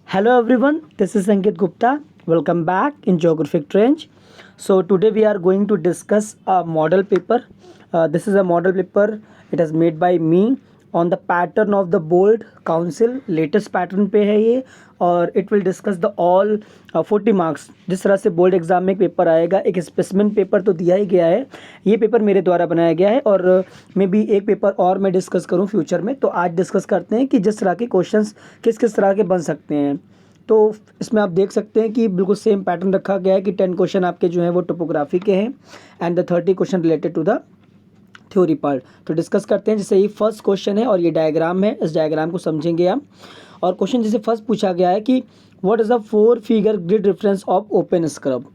Hello everyone, this is Ankit Gupta. Welcome back in Geographic Trench. So today we are going to discuss a model paper. This is a model paper. It is made by me on the pattern of the board council. Latest pattern पे है ये और it will discuss the all 40 marks. जिस तरह से board exam में एक paper आएगा, एक स्पेसिमेन पेपर तो दिया ही गया है. ये पेपर मेरे द्वारा बनाया गया है और मे भी एक पेपर और मैं डिस्कस करूं फ्यूचर में. तो आज डिस्कस करते हैं कि जिस तरह के क्वेश्चंस किस किस तरह के बन सकते हैं. तो इसमें आप देख सकते हैं कि बिल्कुल सेम पैटर्न रखा गया है कि 10 क्वेश्चन आपके जो हैं वो टोपोग्राफी के हैं and the 30 question related to the theory part. तो डिस्कस करते हैं. जैसे ये फर्स्ट क्वेश्चन है और ये डायग्राम है. इस डायग्राम को समझेंगे आप. और क्वेश्चन जैसे फर्स्ट पूछा गया है कि what is the 4 figure grid reference of open scrub.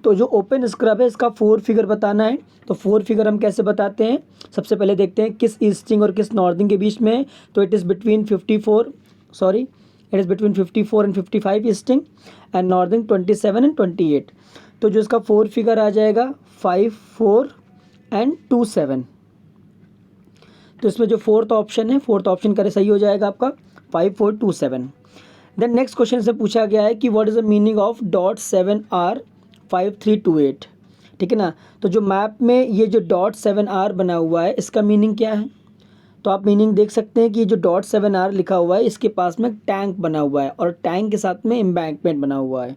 तो जो ओपन स्क्रब है इसका 4 फिगर बताना है. तो 4 फिगर हम कैसे बताते हैं. सबसे पहले देखते हैं किस ईस्टिंग और किस नॉर्थिंग के बीच में है. तो it is between 54 and 55 easting and northing 27 and 28. तो जो इसका 4 फिगर आ जाएगा 5, 4 एंड 2, 7. तो इसमें जो फोर्थ ऑप्शन है, फोर्थ ऑप्शन करे सही हो जाएगा आपका 5, 4, 2, 7. देन नेक्स्ट क्वेश्चन से पूछा गया है कि what is the meaning of .7R5328. ठीक है ना. तो जो मैप में ये जो .7R बना हुआ है इसका मीनिंग क्या है. तो आप मीनिंग देख सकते हैं कि ये जो .7R लिखा हुआ है इसके पास में टैंक बना हुआ है और टैंक के साथ में एम्बैंकमेंट बना हुआ है.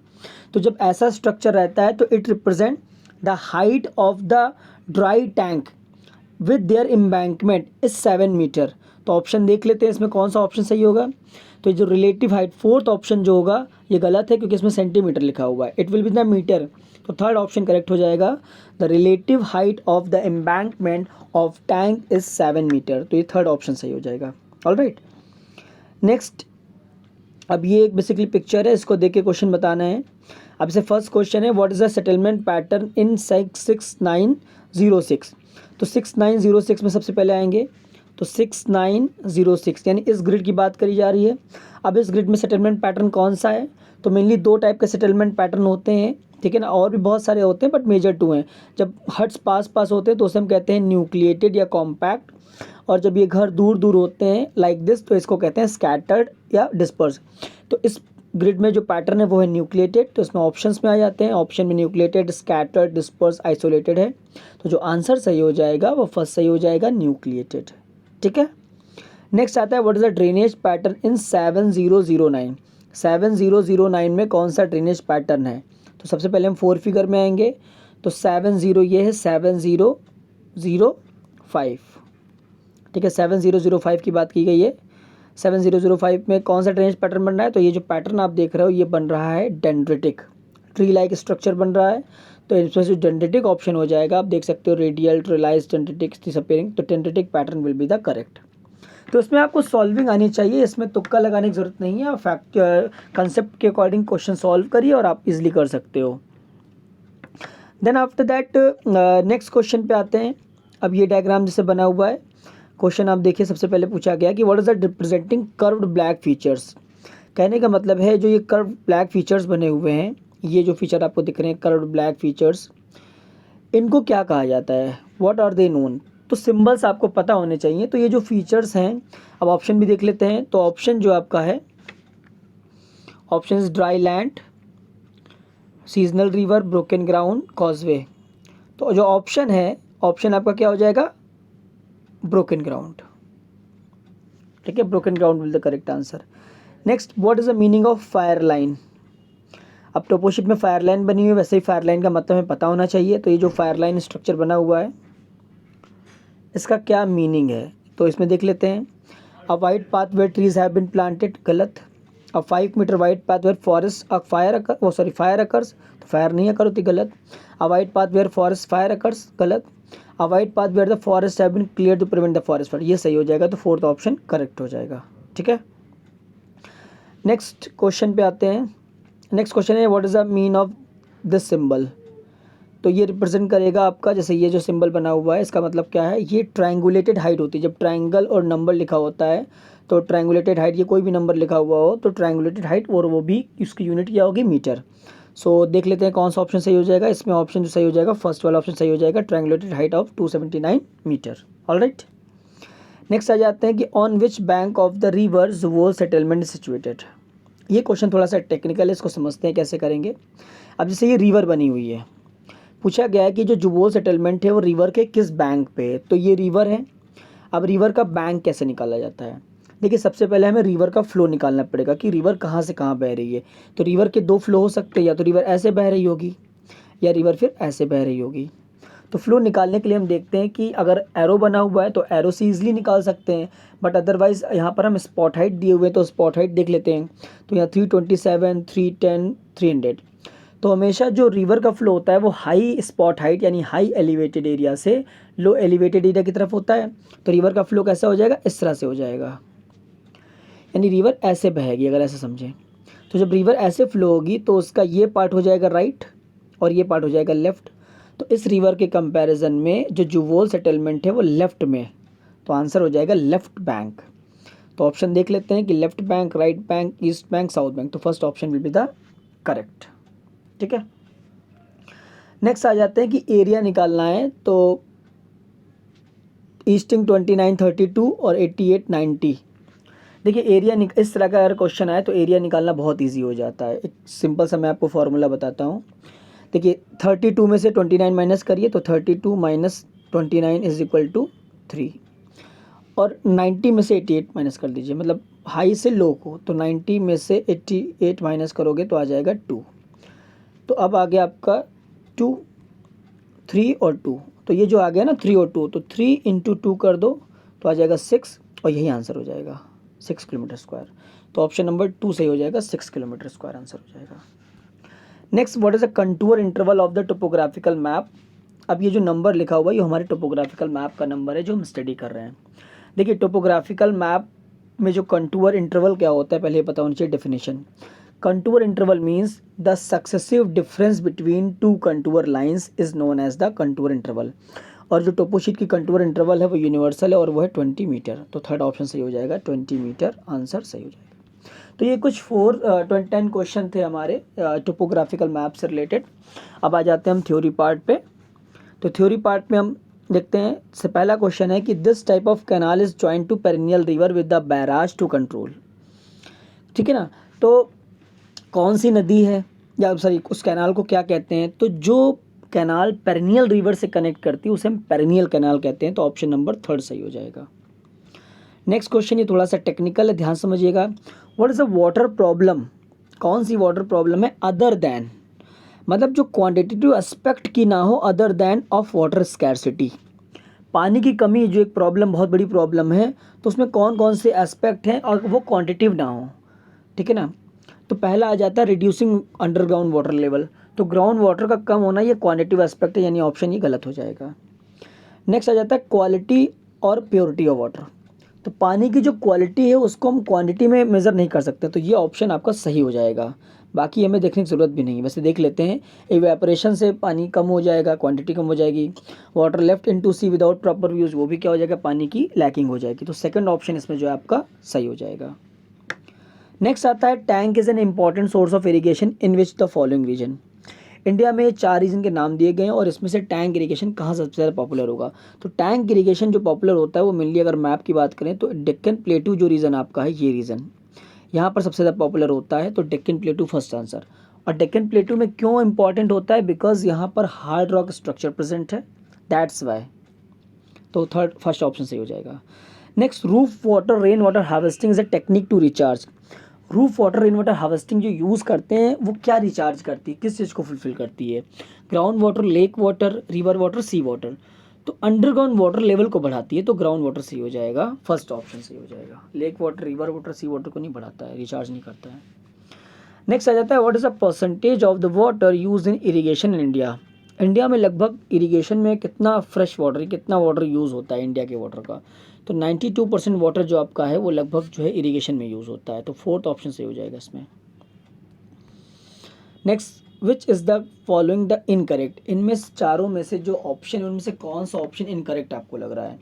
तो जब ऐसा स्ट्रक्चर रहता है तो it represent the height of the dry tank with their embankment is 7 metre. तो ऑप्शन देख लेते हैं इसमें कौन सा ऑप्शन सही होगा. तो ये जो रिलेटिव हाइट फोर्थ ऑप्शन जो होगा ये गलत है क्योंकि इसमें सेंटीमीटर लिखा हुआ है. It will be the metre. तो थर्ड ऑप्शन करेक्ट हो जाएगा. The relative height of the embankment of tank is 7 metre. तो ये थर्ड ऑप्शन सही हो जाएगा. ऑलराइट. नेक्स्ट, अब ये एक बेसिकली पिक्चर है, इसको देख के क्वेश्चन बताना है. अब से फर्स्ट क्वेश्चन है what is the settlement pattern in 6906. तो 6906 में सबसे पहले आएंगे. तो 6906 यानी इस ग्रिड की बात करी जा रही है. अब इस ग्रिड में सेटलमेंट पैटर्न कौन सा है. तो मेनली 2 टाइप के सेटलमेंट पैटर्न होते हैं. ठीक है ना. और भी बहुत सारे होते हैं बट मेजर 2 हैं. जब हट्स पास पास होते हैं तो उसे हम कहते हैं न्यूक्लिएटेड या कॉम्पैक्ट. और जब ये घर दूर दूर होते हैं लाइक दिस तो इसको कहते हैं स्कैटर्ड या डिस्पर्स. तो इस ग्रिड में जो पैटर्न है वो है न्यूक्लिएटेड. तो इसमें ऑप्शंस में आ जाते हैं. ऑप्शन में न्यूक्लिएटेड, स्कैटर्ड, डिस्पर्स, आइसोलेटेड है. तो जो आंसर सही हो जाएगा वो फर्स्ट सही हो जाएगा, न्यूक्लिएटेड. ठीक है. नेक्स्ट आता है what is the drainage pattern in 7009. 7009 में कौन सा ड्रेनेज पैटर्न है. तो सबसे पहले हम 4 फिगर में आएंगे. तो 70 ये है 7005. ठीक है. 7005 की बात की गई है. 7005 में कौन सा ड्रेनेज पैटर्न बन रहा है. तो ये जो पैटर्न आप देख रहे हो ये बन रहा है डेंड्रिटिक. ट्री लाइक स्ट्रक्चर बन रहा है. तो इसमें से डेंड्रिटिक ऑप्शन हो जाएगा. आप देख सकते हो रेडियल, ट्रिलाइज, डेंड्रिटिक डिसअपीयरिंग. तो dendritic pattern will be the correct. तो इसमें आपको सॉल्विंग आनी चाहिए. इसमें तुक्का लगाने की जरूरत नहीं है. आप फैक्ट कंसेप्ट के अकॉर्डिंग क्वेश्चन सॉल्व करिए और आप इजीली कर सकते हो. Then after that next question पे आते हैं. अब ये डायग्राम जैसे बना हुआ है. क्वेश्चन आप देखिए सबसे पहले पूछा गया कि what is the representing curved black features. कहने का मतलब है जो ये कर्व ब्लैक फीचर्स बने हुए हैं, ये जो फीचर आपको दिख रहे हैं कर्व्ड ब्लैक फीचर्स, इनको क्या कहा जाता है. What are they known. तो सिंबल्स आपको पता होने चाहिए. तो ये जो फीचर्स हैं, अब ऑप्शन भी देख लेते हैं. तो ऑप्शन जो आपका है, option is dry land, seasonal river, broken ground, causeway. तो जो ऑप्शन है, ऑप्शन आपका क्या हो जाएगा, ब्रोकन ग्राउंड. ठीक है. Broken ground will the correct answer. Next, what is the meaning of fire line. अब टोपोशिप में फायर लाइन बनी हुई है, वैसे ही फायर लाइन का मतलब हमें पता होना चाहिए. तो ये जो फायर लाइन स्ट्रक्चर बना हुआ है इसका क्या मीनिंग है. तो इसमें देख लेते हैं. A wide path where trees have been planted, गलत. A 5 metre wide path where forest fire occurs. तो फायर नहीं अकर होती, गलत. A wide path where forest fire occurs, गलत. A wide path where the forest have been clear to prevent the forest fire, ये सही हो जाएगा. तो फोर्थ ऑप्शन करेक्ट हो जाएगा. ठीक है. नेक्स्ट क्वेश्चन पे आते हैं. नेक्स्ट क्वेश्चन है what is the mean of this symbol. तो ये रिप्रेजेंट करेगा आपका, जैसे ये जो सिंबल बना हुआ है इसका मतलब क्या है, ये ट्रायंगुलेटेड हाइट होती है. जब ट्रायंगल और नंबर लिखा होता है तो ट्रायंगुलेटेड हाइट, ये कोई भी नंबर लिखा हुआ हो तो ट्रायंगुलेटेड हाइट, और वो भी इसकी यूनिट क्या होगी, मीटर. सो देख लेते हैं कौन सा ऑप्शन सही हो जाएगा. इसमें ऑप्शन जो सही हो जाएगा फर्स्ट वाला ऑप्शन सही हो जाएगा, triangulated height of 279 metre. Alright. Next आ जाते हैं कि on which bank of the river जुवोल सेटलमेंट सिचुएटेड. ये क्वेश्चन थोड़ा सा टेक्निकल है, इसको समझते हैं कैसे करेंगे। अब जैसे ये रिवर बनी हुई है, पूछा गया है कि जो जुबोल सेटलमेंट है वो रिवर के किस बैंक पे है, तो ये रिवर है। अब रिवर का बैंक कैसे निकाला जाता है, देखिए सबसे पहले हमें रिवर का फ्लो निकालना पड़ेगा कि रिवर कहाँ से कहाँ बह रही है। तो रिवर के दो फ्लो हो सकते हैं, या तो रिवर ऐसे बह रही होगी या रिवर फिर ऐसे बह रही होगी। तो फ्लो निकालने के लिए हम देखते हैं कि अगर एरो बना हुआ है तो एरो से ईजिली निकाल सकते हैं, बट अदरवाइज़ यहाँ पर हम स्पॉट हाइट दिए हुए हैं तो स्पॉट हाइट देख लेते हैं। तो यहाँ 327, 310, 300। तो हमेशा जो रिवर का फ्लो होता है वो हाई स्पॉट हाइट यानी हाई एलिवेटेड एरिया से लो एलिवेटेड एरिया की तरफ होता है। तो रिवर का फ्लो कैसा हो जाएगा, इस तरह से हो जाएगा, यानी रिवर ऐसे बहेगी, अगर ऐसे समझें। तो जब रिवर ऐसे फ्लो होगी तो उसका ये पार्ट हो जाएगा राइट और ये पार्ट हो जाएगा लेफ़्ट। तो इस रिवर के कंपैरिजन में जो जुवोल सेटलमेंट है वो लेफ़्ट में, तो आंसर हो जाएगा लेफ़्ट बैंक। तो ऑप्शन देख लेते हैं कि left bank, right bank, east bank, south bank. तो first option will be the correct. ठीक है, नेक्स्ट आ जाते हैं कि एरिया निकालना है। तो ईस्टिंग 2932 और 8890। देखिए एरिया इस तरह का अगर क्वेश्चन आए तो एरिया निकालना बहुत इजी हो जाता है। एक सिंपल सा मैं आपको फार्मूला बताता हूँ। देखिए 32 में से 29 माइनस करिए तो 32 माइनस 29 इज इक्वल टू 3, और 90 में से 88 माइनस कर दीजिए, मतलब हाई से लो को। तो 90 में से 88 माइनस करोगे तो आ जाएगा 2। तो अब आ गया आपका 2, 3 और 2। तो ये जो आ गया ना 3 और 2, तो 3 इंटू 2 कर दो तो आ जाएगा 6, और यही आंसर हो जाएगा 6 किलोमीटर स्क्वायर। तो ऑप्शन नंबर 2 सही हो जाएगा, 6 किलोमीटर स्क्वायर आंसर हो जाएगा। Next, what is the contour interval of the topographical map. अब ये जो नंबर लिखा हुआ है ये हमारे टोपोग्राफिकल मैप का नंबर है जो हम स्टडी कर रहे हैं। देखिए टोपोग्राफिकल मैप में जो कंटूर इंटरवल क्या होता है पहले पता होनी चाहिए definition. Contour interval means the successive difference between two contour lines is known as the contour interval. और जो टोपोशीट की कंटूर इंटरवल है वो यूनिवर्सल है और वो है 20 मीटर। तो थर्ड ऑप्शन सही हो जाएगा, 20 मीटर आंसर सही हो जाएगा। तो ये कुछ 10 क्वेश्चन थे हमारे टोपोग्राफिकल मैप से रिलेटेड। अब आ जाते हैं हम थ्योरी पार्ट पे। तो थ्योरी पार्ट में हम देखते हैं, से पहला क्वेश्चन है कि this type of canal is joint to perennial river with the barrage to control. ठीक है ना, तो कौन सी नदी है, या सॉरी उस कैनाल को क्या कहते हैं। तो जो कैनाल पेरिनियल रिवर से कनेक्ट करती है उसे हम पेरिनियल कैनाल कहते हैं। तो ऑप्शन नंबर 3 सही हो जाएगा। नेक्स्ट क्वेश्चन ये थोड़ा सा टेक्निकल है, ध्यान समझिएगा। What is a water problem, कौन सी वाटर प्रॉब्लम है अदर देन, मतलब जो क्वांटिटेटिव एस्पेक्ट की ना हो, other than of water scarcity. पानी की कमी जो एक प्रॉब्लम, बहुत बड़ी प्रॉब्लम है, तो उसमें कौन कौन से एस्पेक्ट हैं और वो क्वांटिटेटिव ना हो। ठीक है ना, तो पहला आ जाता है रिड्यूसिंग अंडरग्राउंड वाटर लेवल। तो ग्राउंड वाटर का कम होना ये क्वांटिटेटिव एस्पेक्ट है, यानी ऑप्शन ये गलत हो जाएगा। नेक्स्ट आ जाता है क्वालिटी और प्योरिटी ऑफ वाटर। तो पानी की जो क्वालिटी है उसको हम क्वांटिटी में मेज़र नहीं कर सकते, तो ये ऑप्शन आपका सही हो जाएगा। बाकी हमें देखने की ज़रूरत भी नहीं है, वैसे देख लेते हैं। इवेपोरेशन से पानी कम हो जाएगा, क्वांटिटी कम हो जाएगी। वाटर लेफ्ट इनटू सी विदाउट प्रॉपर यूज़, वो भी क्या हो जाएगा, पानी की लैकिंग हो जाएगी। तो सेकंड ऑप्शन इसमें जो है आपका सही हो जाएगा। नेक्स्ट आता है tank is an important source of irrigation in which the following region. India में 4 रीजन के नाम दिए गए हैं और इसमें से टैंक इरीगेशन कहाँ सबसे ज़्यादा पॉपुलर होगा। तो टैंक इरीगेशन जो पॉपुलर होता है वो मेनली अगर मैप की बात करें तो डेक्कन प्लेटू जो रीजन आपका है, ये रीजन यहाँ पर सबसे ज़्यादा पॉपुलर होता है। तो डेक्कन प्लेटू फर्स्ट आंसर। और डेक्कन प्लेटू में क्यों इंपॉर्टेंट होता है, बिकॉज यहाँ पर हार्ड रॉक स्ट्रक्चर प्रेजेंट है, दैट्स वाई। तो फर्स्ट ऑप्शन सही हो जाएगा। Next, roof water rain water harvesting is a technique to recharge. Roof water rain water harvesting जो यूज़ करते हैं वो क्या रिचार्ज करती है, किस चीज़ को फुलफिल करती है। Ground water, lake water, river water, sea water. तो अंडरग्राउंड वाटर लेवल को बढ़ाती है, तो ग्राउंड वाटर सही हो जाएगा, फर्स्ट ऑप्शन सही हो जाएगा। Lake water, river water, sea water को नहीं बढ़ाता है, रिचार्ज नहीं करता है। नेक्स्ट आ जाता है what is the percentage of the water use in irrigation in India. India में लगभग इरीगेशन में कितना फ्रेश वाटर, कितना वाटर यूज़ होता है इंडिया के वाटर का। तो 92% वाटर जो आपका है वो लगभग जो है इरीगेशन में यूज़ होता है। तो फोर्थ ऑप्शन सही हो जाएगा इसमें। Next, which is the following the incorrect. इनमें चारों में से जो ऑप्शन है उनमें से कौन सा ऑप्शन इनकरेक्ट आपको लग रहा है।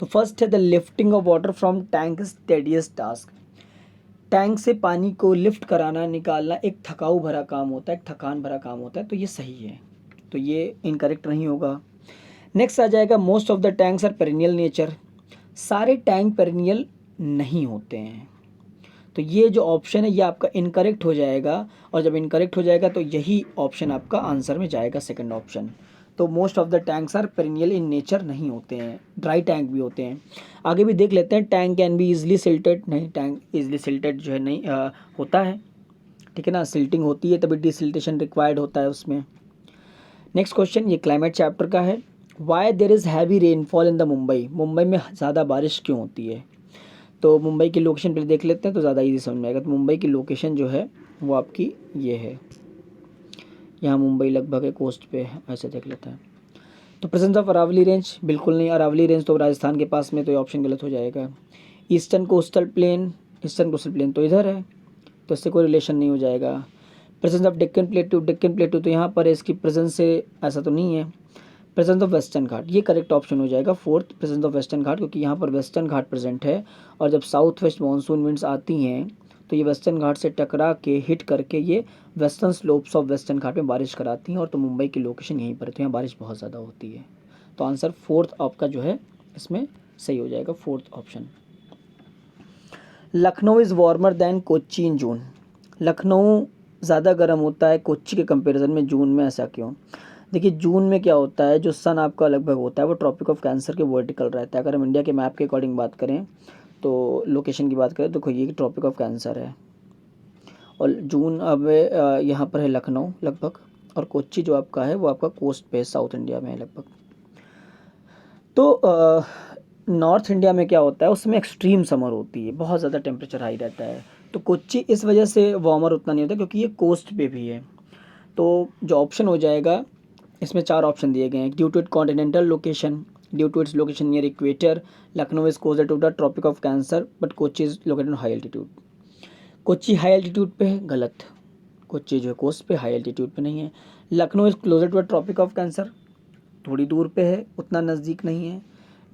तो फर्स्ट है the lifting of water from tank is tedious task. Tank से पानी को लिफ्ट कराना, निकालना एक थकाऊ भरा काम होता है, एक थकान भरा काम होता है, तो ये सही है, तो ये इनकरेक्ट नहीं होगा। नेक्स्ट आ जाएगा most of the tanks are perennial nature. सारे टैंक पेरिनियल नहीं होते हैं, तो ये जो ऑप्शन है ये आपका इनकरेक्ट हो जाएगा, और जब इनकरेक्ट हो जाएगा तो यही ऑप्शन आपका आंसर में जाएगा, सेकंड ऑप्शन। तो most of the tanks are perennial in nature नहीं होते हैं, ड्राई टैंक भी होते हैं। आगे भी देख लेते हैं, टैंक कैन बी इजली सिल्टेड, नहीं टैंक इजली सिल्टेड जो है नहीं होता है, ठीक है ना, सिल्टिंग होती है तभी डिसिल्टेशन रिक्वायर्ड होता है उसमें। नेक्स्ट क्वेश्चन ये क्लाइमेट चैप्टर का है, why there is heavy rainfall in the Mumbai, Mumbai में ज़्यादा बारिश क्यों होती है। तो मुंबई की लोकेशन पहले देख लेते हैं तो ज़्यादा इजी समझ में आएगा। तो मुंबई की लोकेशन जो है वो आपकी ये है, यहाँ मुंबई लगभग है कोस्ट पे है, ऐसे देख लेते हैं। तो प्रेजेंस ऑफ अरावली रेंज, बिल्कुल नहीं, अरावली रेंज तो राजस्थान के पास में, तो ये ऑप्शन गलत हो जाएगा। Eastern coastal plain, eastern coastal plain तो इधर है, तो इससे कोई रिलेशन नहीं हो जाएगा। प्रेजेंस ऑफ डेक्कन प्लेटू, डेक्कन प्लेटू तो यहाँ पर है, इसकी प्रेजेंस से ऐसा तो नहीं है। प्रेजेंस ऑफ वेस्टर्न घाट, ये करेक्ट ऑप्शन हो जाएगा फोर्थ, प्रेजेंस ऑफ वेस्टर्न घाट, क्योंकि यहाँ पर वेस्टर्न घाट प्रेजेंट है, और जब साउथ वेस्ट मानसून विंड्स आती हैं तो ये वेस्टर्न घाट से टकरा के हिट करके ये वेस्टर्न स्लोप्स ऑफ वेस्टर्न घाट में बारिश कराती हैं, और तो मुंबई की लोकेशन यहीं पर है, तो यहाँ बारिश बहुत ज़्यादा होती है। तो आंसर फोर्थ आपका जो है इसमें सही हो जाएगा, fourth option. Lucknow is warmer than Kochi in June, Lucknow ज़्यादा गर्म होता है कोच्चि के कंपैरिजन में जून में, ऐसा क्यों। देखिए जून में क्या होता है, जो सन आपका लगभग होता है वो ट्रॉपिक ऑफ कैंसर के वर्टिकल रहता है। अगर हम इंडिया के मैप के अकॉर्डिंग बात करें तो लोकेशन की बात करें तो ये ट्रॉपिक ऑफ कैंसर है, और जून अब यहाँ पर है लखनऊ लगभग, और कोच्चि जो आपका है वो आपका कोस्ट पे साउथ इंडिया में है लगभग। तो नॉर्थ इंडिया में क्या होता है, उसमें एक्सट्रीम समर होती है, बहुत ज़्यादा टेम्परेचर हाई रहता है, तो कोच्चि इस वजह से वार्मर उतना नहीं होता क्योंकि ये कोस्ट पे भी है। तो जो ऑप्शन हो जाएगा, इसमें 4 ऑप्शन दिए गए हैं, due to it continental location, due to its location near equator, Lucknow is closer to the tropic of cancer, but Kochi is located on high altitude. Kochi high altitude पे है, गलत, कोच्चि जो है कोस्ट पे, हाई एल्टीट्यूड पे नहीं है। Lucknow is closer to the tropic of cancer, थोड़ी दूर पे है, उतना नज़दीक नहीं है।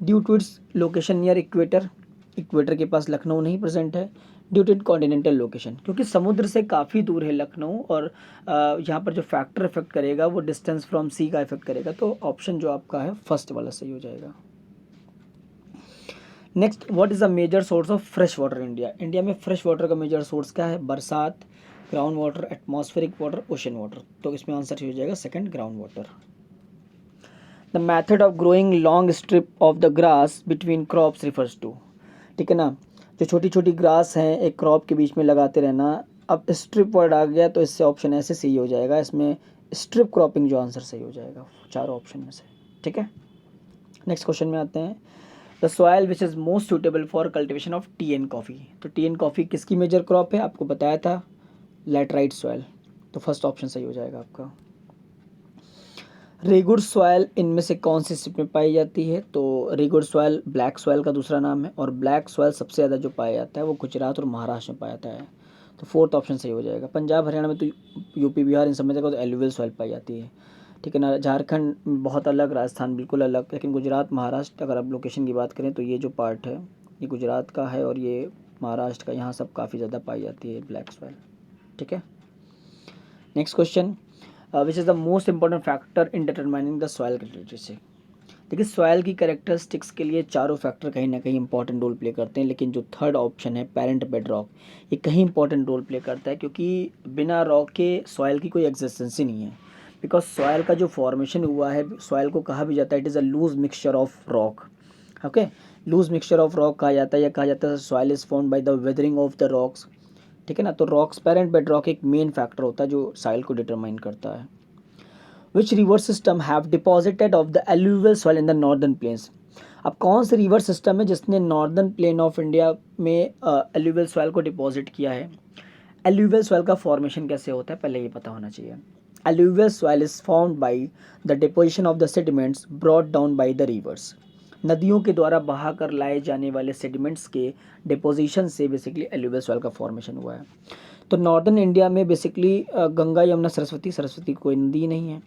Due to its location near equator, equator के पास लखनऊ नहीं प्रेजेंट है। Due to it continental location, क्योंकि समुद्र से काफ़ी दूर है लखनऊ, और यहाँ पर जो फैक्टर इफेक्ट करेगा वो डिस्टेंस फ्रॉम सी का इफेक्ट करेगा, तो ऑप्शन जो आपका है फर्स्ट वाला सही हो जाएगा। Next, what is the major source of fresh water India, India में फ्रेश वाटर का मेजर सोर्स क्या है, बरसात, ground water, atmospheric water, ocean water, तो इसमें आंसर हो जाएगा second, ground water. The method of growing long strip of the grass between crops refers to, ठीक है ना, जो छोटी छोटी ग्रास हैं एक क्रॉप के बीच में लगाते रहना। अब स्ट्रिप वर्ड आ गया तो इससे ऑप्शन ऐसे सही हो जाएगा, इसमें स्ट्रिप क्रॉपिंग जो आंसर सही हो जाएगा चारों ऑप्शन में से, ठीक है। नेक्स्ट क्वेश्चन में आते हैं, the soil which is most suitable for cultivation of T and coffee, तो टी एंड कॉफ़ी किसकी मेजर क्रॉप है, आपको बताया था, लैटराइट सॉइल, तो फर्स्ट ऑप्शन सही हो जाएगा आपका। रेगुड सॉइल इनमें से कौन सी स्टेट में पाई जाती है, तो रेगुड सॉइल ब्लैक सॉइल का दूसरा नाम है, और ब्लैक सॉइल सबसे ज़्यादा जो पाया जाता है वो गुजरात और महाराष्ट्र में पाया जाता है, तो फोर्थ ऑप्शन सही हो जाएगा। पंजाब हरियाणा में तो यूपी बिहार इन सब में देखो तो एलुवियल सॉइल पाई जाती है, ठीक है ना। झारखंड बहुत अलग, राजस्थान बिल्कुल अलग, लेकिन गुजरात महाराष्ट्र अगर आप लोकेशन की बात करें तो ये जो पार्ट है ये गुजरात का है और ये महाराष्ट्र का, यहाँ सब काफ़ी ज़्यादा पाई जाती है ब्लैक सॉइल, ठीक है। Next question, which is the most important factor in determining the soil characteristic, देखिए सॉइल की कैरेक्टरिस्टिक्स के लिए चारों फैक्टर कहीं ना कहीं इंपॉर्टेंट रोल प्ले करते हैं, लेकिन जो थर्ड ऑप्शन है पेरेंट बेड रॉक, ये कहीं इंपॉर्टेंट रोल प्ले करता है, क्योंकि बिना रॉक के सॉइल की कोई एग्जिस्टेंस ही नहीं है। बिकॉज सॉइल का जो फॉर्मेशन हुआ है, सॉइल को कहा भी जाता है it is a loose mixture of rock, okay, loose mixture of rock कहा जाता है, या कहा जाता है soil is formed by the weathering of the rocks, ठीक है ना। तो रॉक्स, पेरेंट बेड रॉक एक मेन फैक्टर होता है जो सॉइल को डिटरमाइन करता है। Which river system have deposited of the alluvial soil in the northern plains, अब कौन से रिवर सिस्टम है जिसने नॉर्दर्न प्लेन ऑफ इंडिया में एल्यूवियल सॉइल को डिपॉजिट किया है। एल्यूवियल सॉइल का फॉर्मेशन कैसे होता है पहले ये पता होना चाहिए। Alluvial soil is formed by the deposition of the sediments brought down by the reverse, नदियों के द्वारा बहा कर लाए जाने वाले सेडिमेंट्स के डिपोजिशन से बेसिकली एल्यूवियल सॉइल का फॉर्मेशन हुआ है। तो नॉर्दर्न इंडिया में बेसिकली गंगा यमुना सरस्वती, सरस्वती कोई नदी नहीं है,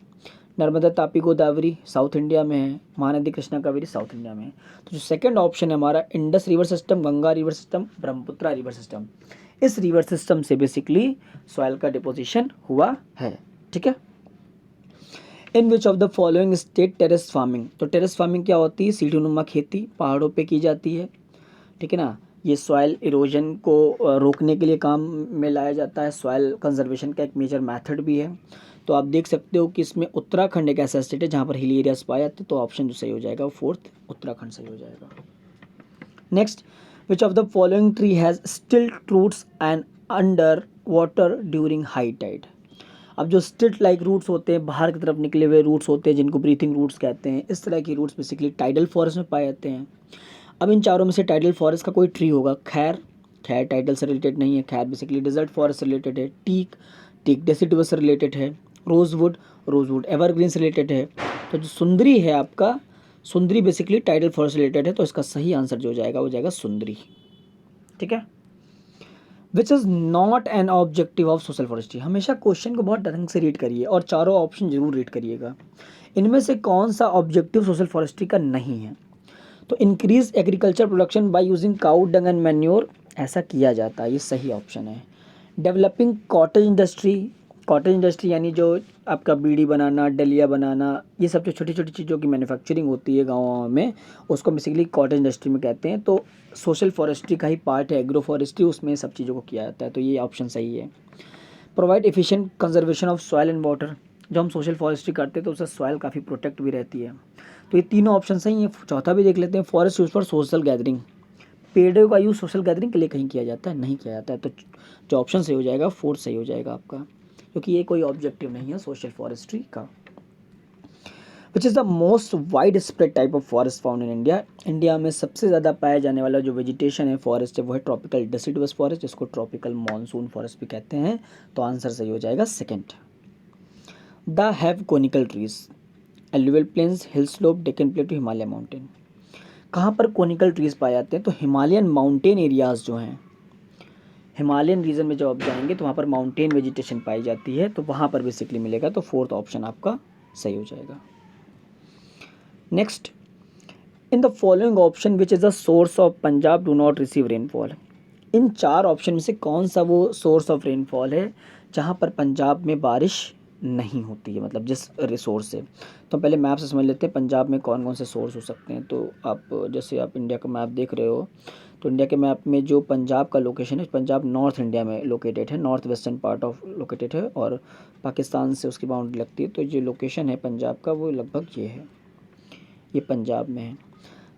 नर्मदा तापी गोदावरी साउथ इंडिया में है, महानदी कृष्णा कावेरी साउथ इंडिया में है। तो जो सेकंड ऑप्शन है हमारा Indus river system, Ganga river system, Brahmaputra river system, इस रिवर सिस्टम से बेसिकली सॉइल का डिपोजिशन हुआ है, ठीक है। इन विच of the following state terrace farming, तो टेरेस फार्मिंग क्या होती है, सीढ़ीनुमा खेती पहाड़ों पे की जाती है, ठीक है ना। ये सॉइल इरोजन को रोकने के लिए काम में लाया जाता है। सॉइल कंजर्वेशन का एक मेजर मेथड भी है। तो आप देख सकते हो कि इसमें उत्तराखंड एक ऐसा स्टेट है जहाँ पर हिली एरियाज पाए जाते हैं। तो ऑप्शन जो सही हो जाएगा वो फोर्थ उत्तराखंड सही हो जाएगा। Next, which of the following tree has stilt roots and under water during high tide. अब जो स्टिल्ट लाइक रूट्स होते हैं, बाहर की तरफ निकले हुए रूट्स होते हैं जिनको ब्रीथिंग रूट्स कहते हैं, इस तरह की रूट्स बेसिकली टाइडल फॉरेस्ट में पाए जाते हैं। अब इन चारों में से टाइडल फॉरेस्ट का कोई ट्री होगा। खैर, खैर टाइडल से रिलेटेड नहीं है, खैर बेसिकली डिजर्ट फॉरेस्ट से रिलेटेड है। टीक, टीक डेसिडुअस से रिलेटेड है। रोजवुड, रोजवुड एवरग्रीन से रिलेटेड है। तो जो सुंदरी है आपका, सुंदरी बेसिकली टाइडल फॉरेस्ट से रिलेटेड है। तो इसका सही आंसर जो हो जाएगा वो जाएगा सुंदरी। ठीक है। Which is not an objective of social forestry. हमेशा क्वेश्चन को बहुत ढंग से रीड करिए और चारों ऑप्शन जरूर रीड करिएगा। इनमें से कौन सा ऑब्जेक्टिव सोशल फॉरेस्ट्री का नहीं है? तो increase agriculture production by using cow dung and manure, ऐसा किया जाता है, ये सही ऑप्शन है। Developing cottage industry, cottage industry यानी जो आपका बीड़ी बनाना, डलिया बनाना, ये सब जो छोटी छोटी चीज़ों की मैन्युफैक्चरिंग होती है गाँव में, उसको बेसिकली कॉटेज इंडस्ट्री में कहते हैं। तो सोशल फॉरेस्ट्री का ही पार्ट है एग्रो फॉरेस्ट्री, उसमें सब चीज़ों को किया जाता है। तो ये ऑप्शन सही है। Provide efficient conservation of soil and water, जो हम सोशल फॉरेस्ट्री करते हैं तो उससे सॉइल काफ़ी प्रोटेक्ट भी रहती है। तो ये तीनों ऑप्शन सही हैं। चौथा भी देख लेते हैं, forest use for social gathering. पेड़ों का यूज़ सोशल गैदरिंग के लिए कहीं किया जाता है? नहीं किया जाता है। तो जो ऑप्शन सही हो जाएगा फोर्थ सही हो जाएगा आपका, क्योंकि ये कोई ऑब्जेक्टिव नहीं है सोशल फॉरेस्ट्री का। विच is the most wide spread type of forest found in India. India में सबसे ज़्यादा पाया जाने वाला जो वेजिटेशन है, फॉरेस्ट है, वो है ट्रॉपिकल डेसिडुअस फॉरेस्ट, जिसको ट्रॉपिकल मॉनसून फॉरेस्ट भी कहते हैं। तो आंसर सही हो जाएगा second. The have conical trees, alluvial plains, hill slope, Deccan plateau, Himalaya mountain. कहाँ पर कोनिकल ट्रीज़ पाए जाते हैं? तो हिमालयन माउंटेन एरियाज़ जो हैं, हिमालयन रीजन में जब आप जाएंगे तो वहाँ पर माउंटेन वेजिटेशन पाई जाती है, तो वहाँ पर बेसिकली मिलेगा। तो फोर्थ ऑप्शन आपका सही हो जाएगा। Next, in the following option which is the source of Punjab do not receive rainfall. इन चार ऑप्शन में से कौन सा वो सोर्स ऑफ रेनफॉल है जहाँ पर पंजाब में बारिश नहीं होती है, मतलब जिस रिसोर्स से। तो पहले मैप से समझ लेते हैं पंजाब में कौन कौन से सोर्स हो सकते हैं। तो आप जैसे आप इंडिया का मैप देख रहे हो, तो इंडिया के मैप में जो पंजाब का लोकेशन है, पंजाब नॉर्थ इंडिया में लोकेटेड है, north western part of located है, और पाकिस्तान से उसकी बाउंड्री लगती है। तो जो लोकेशन है पंजाब का वो लगभग ये है, ये पंजाब में है।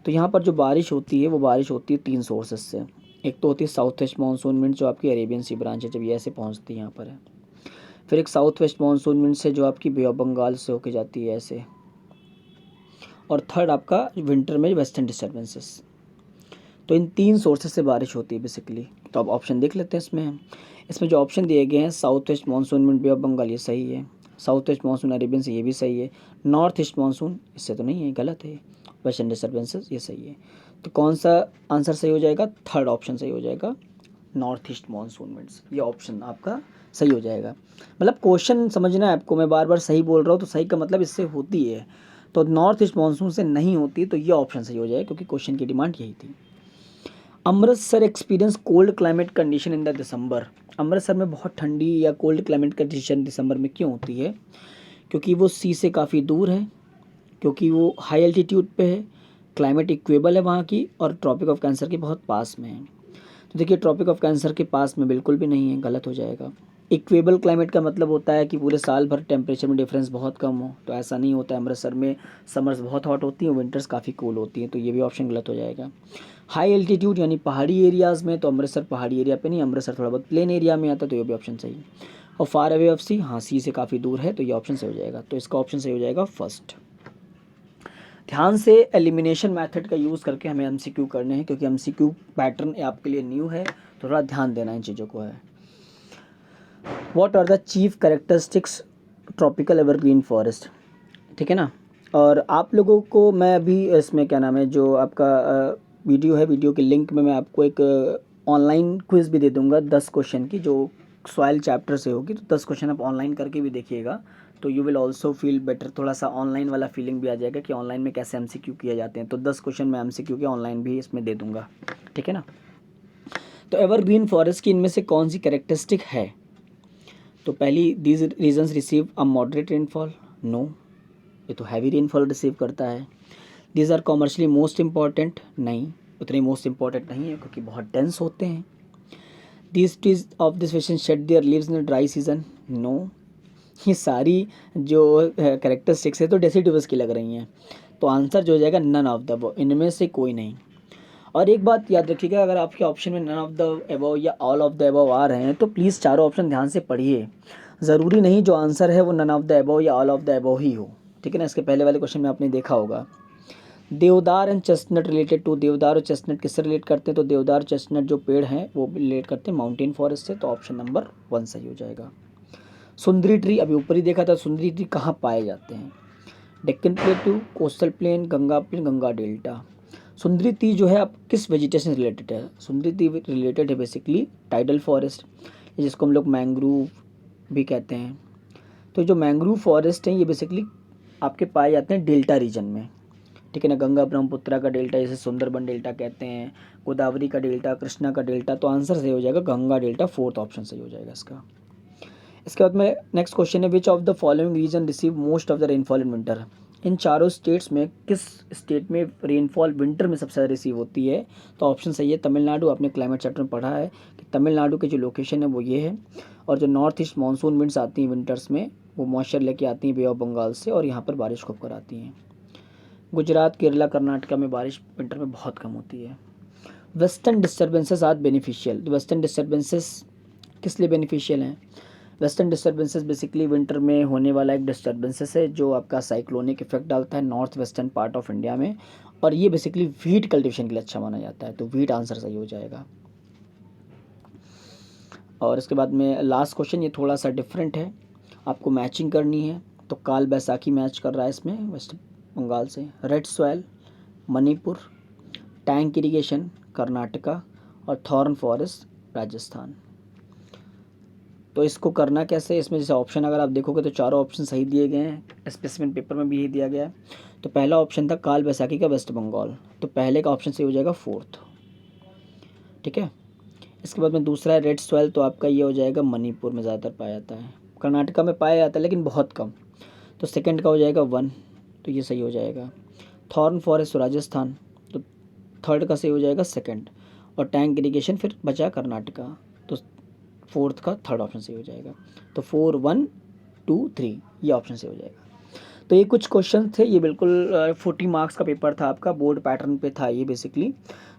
तो यहाँ पर जो बारिश होती है वो बारिश होती है तीन सोर्सेस से। एक तो होती है साउथ वेस्ट मानसून विंड, जो आपकी अरेबियन सी ब्रांच है, जब ये ऐसे पहुँचती है यहाँ पर है। फिर एक साउथ वेस्ट मानसून विंड से जो आपकी बे ऑफ बंगाल से होके जाती है ऐसे। और थर्ड आपका विंटर में वेस्टर्न डिस्टर्बेंसेस। तो इन तीन सोर्सेस से बारिश होती है बेसिकली। तो अब ऑप्शन देख लेते हैं इसमें जो ऑप्शन दिए गए हैं, south west monsoon wind, bay of Bengal, ये सही है। साउथ वेस्ट मानसून अरेबियन से, ये भी सही है। नॉर्थ ईस्ट मानसून, इससे तो नहीं है, गलत है। वेस्टर्न डिस्टर्बेंसेस, ये सही है। तो कौन सा आंसर सही हो जाएगा? थर्ड ऑप्शन सही हो जाएगा, नॉर्थ ईस्ट मानसून विंड्स, ये ऑप्शन आपका सही हो जाएगा। मतलब क्वेश्चन समझना है आपको, मैं बार बार सही बोल रहा हूँ तो सही का मतलब इससे होती है। तो नॉर्थ ईस्ट मानसून से नहीं होती, तो ये ऑप्शन सही हो जाएगा, क्योंकि क्वेश्चन की डिमांड यही थी। Amritsar experience cold climate condition in the दिसंबर। अमृतसर में बहुत ठंडी या कोल्ड क्लाइमेट कंडीशन दिसंबर में क्यों होती है? क्योंकि वो सी से काफ़ी दूर है, क्योंकि वो हाई एल्टीट्यूड पे है, क्लाइमेट इक्वेबल है वहाँ की, और ट्रॉपिक ऑफ कैंसर के बहुत पास में है। तो देखिए, ट्रॉपिक ऑफ कैंसर के पास में बिल्कुल भी नहीं है, गलत हो जाएगा। इक्वेबल क्लाइमेट का मतलब होता है कि पूरे साल भर टेम्परेचर में डिफरेंस बहुत कम हो, तो ऐसा नहीं होता है। अमृतसर में समर्स बहुत हॉट होती हैं, विंटर्स काफ़ी कूल होती हैं, तो ये भी ऑप्शन गलत हो जाएगा। हाई एल्टीट्यूड यानी पहाड़ी एरियाज़ में, तो अमृतसर पहाड़ी एरिया पे नहीं, अमृतसर थोड़ा बहुत प्लेन एरिया में आता है, तो ये भी ऑप्शन सही है। और फार अवे ऑफ सी, हाँ सी से काफ़ी दूर है, तो ये ऑप्शन सही हो जाएगा। तो इसका ऑप्शन सही हो जाएगा फर्स्ट। ध्यान से एलिमिनेशन मेथड का यूज़ करके हमें एमसीक्यू करने हैं, क्योंकि एमसीक्यू पैटर्न आपके लिए न्यू है, तो थोड़ा ध्यान देना इन चीज़ों को है। What are the chief characteristics tropical evergreen forest, ठीक है ना। और आप लोगों को मैं अभी इसमें क्या नाम है, जो आपका वीडियो है, वीडियो के लिंक में मैं आपको एक ऑनलाइन क्विज़ भी दे दूंगा 10 क्वेश्चन की, जो सॉइल चैप्टर से होगी। तो 10 क्वेश्चन आप ऑनलाइन करके भी देखिएगा, तो you will also feel better. थोड़ा सा ऑनलाइन वाला फीलिंग भी आ जाएगा कि ऑनलाइन में कैसे एमसीक्यू किए जाते हैं। तो 10 क्वेश्चन मैं एमसीक्यू के ऑनलाइन भी इसमें दे दूंगा, ठीक है ना। तो एवरग्रीन फॉरेस्ट की इनमें से कौन सी कैरेक्टरिस्टिक है? तो पहली, these regions receive a moderate rainfall, no, ये तो हैवी रेनफॉल रिसीव करता है। These are commercially most important, नहीं। उतने मोस्ट इंपॉर्टेंट नहीं है क्योंकि बहुत डेंस होते हैं। This trees of this fission shed their leaves in dry season, no. ये सारी जो करेक्टरिस्टिक्स है तो डेसिडिवस की लग रही हैं, तो आंसर जो हो जाएगा नन ऑफ द अबव, इनमें से कोई नहीं। और एक बात याद रखिएगा, अगर आपके ऑप्शन में नन ऑफ द अबव या ऑल ऑफ द अबव आ रहे हैं तो प्लीज़ चारों ऑप्शन ध्यान से पढ़िए। ज़रूरी नहीं जो आंसर है वो नन ऑफ द अबव या ऑल ऑफ द अबव ही हो, ठीक है ना। इसके पहले वाले क्वेश्चन में आपने देखा होगा। देवदार एंड चेस्टनट रिलेटेड टू, देवदार और चेस्टनट किससे रिलेट करते हैं, तो देवदार चेस्टनट जो पेड़ हैं वो रिलेट करते हैं माउंटेन फॉरेस्ट से, तो ऑप्शन नंबर 1 सही हो जाएगा। सुंदरी ट्री अभी ऊपर ही देखा था, सुंदरी ट्री कहाँ पाए जाते हैं, Deccan plateau, coastal plain, plain, Ganga delta. Sundari tree जो है आप किस वेजिटेशन से रिलेटेड है, सुंदरी ट्री रिलेटेड है बेसिकली टाइडल फॉरेस्ट, जिसको हम लोग मैंग्रोव भी कहते हैं। तो जो मैंग्रोव फॉरेस्ट हैं ये बेसिकली आपके पाए जाते हैं डेल्टा रीजन में, ठीक है ना। गंगा ब्रह्मपुत्रा का डेल्टा, जैसे सुंदरबन डेल्टा कहते हैं, गोदावरी का डेल्टा, कृष्णा का डेल्टा, तो आंसर सही हो जाएगा गंगा डेल्टा, 4th ऑप्शन सही हो जाएगा इसका। इसके बाद में नेक्स्ट क्वेश्चन है, which of the following region receive most of the rainfall in winter. इन चारों स्टेट्स में किस स्टेट में रेनफॉल विंटर में सबसे ज़्यादा रिसीव होती है, तो ऑप्शन सही है तमिलनाडु। आपने क्लाइमेट चैप्टर में पढ़ा है कि तमिलनाडु की जो लोकेशन है वो ये है, और जो नॉर्थ ईस्ट मानसून विंड्स आती हैं विंटर्स में वो मॉइस्चर लेके आती हैं बे ऑफ बंगाल से, और यहाँ पर बारिश खूब कराती हैं। गुजरात, केरला, कर्नाटका में बारिश विंटर में बहुत कम होती है। वेस्टर्न डिस्टर्बेंसेस आर बेनिफिशियल, तो वेस्टर्न डिस्टर्बेंसेस किस लिए बेनिफिशियल हैं। वेस्टर्न डिस्टर्बेंसेस बेसिकली विंटर में होने वाला एक डिस्टर्बेंसेस है जो आपका साइक्लोनिक इफेक्ट डालता है north western part of India में, और ये बेसिकली वीट कल्टीवेशन के लिए अच्छा माना जाता है, तो वीट आंसर सही हो जाएगा। और इसके बाद में लास्ट क्वेश्चन, ये थोड़ा सा डिफरेंट है, आपको मैचिंग करनी है, तो काल बैसाखी मैच कर रहा है इसमें वेस्ट बंगाल से, red soil Manipur, tank irrigation Karnataka, और थॉर्न फॉरेस्ट राजस्थान। तो इसको करना कैसे, इसमें जैसे ऑप्शन अगर आप देखोगे तो चारों ऑप्शन सही दिए गए हैं, स्पेसिफिक पेपर में भी यही दिया गया है। तो पहला ऑप्शन था काल बैसाखी का वेस्ट बंगाल, तो पहले का ऑप्शन सही हो जाएगा 4th, ठीक है। इसके बाद में दूसरा है रेड सॉइल, तो आपका ये हो जाएगा मणिपुर में ज़्यादातर पाया जाता है, कर्नाटका में पाया जाता है लेकिन बहुत कम, तो सेकंड का हो जाएगा 1, तो ये सही हो जाएगा। थॉर्न फॉरेस्ट राजस्थान, तो थर्ड का सही हो जाएगा 2, और टैंक इरिगेशन फिर बचा कर्नाटका, तो 4th का 3rd ऑप्शन सही हो जाएगा। तो 4, 1, 2, 3 ये ऑप्शन सही हो जाएगा। तो ये कुछ क्वेश्चन थे, ये बिल्कुल 40 मार्क्स का पेपर था आपका, बोर्ड पैटर्न पे था ये बेसिकली।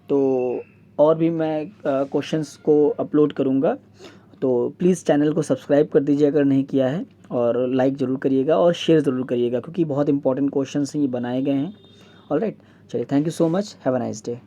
तो और भी मैं क्वेश्चंस को अपलोड करूँगा, तो प्लीज़ चैनल को सब्सक्राइब कर दीजिए अगर नहीं किया है, और लाइक ज़रूर करिएगा और शेयर ज़रूर करिएगा, क्योंकि बहुत इंपॉर्टेंट क्वेश्चन हैं ये बनाए गए हैं। ऑलराइट, चलिए, thank you so much, have a nice day.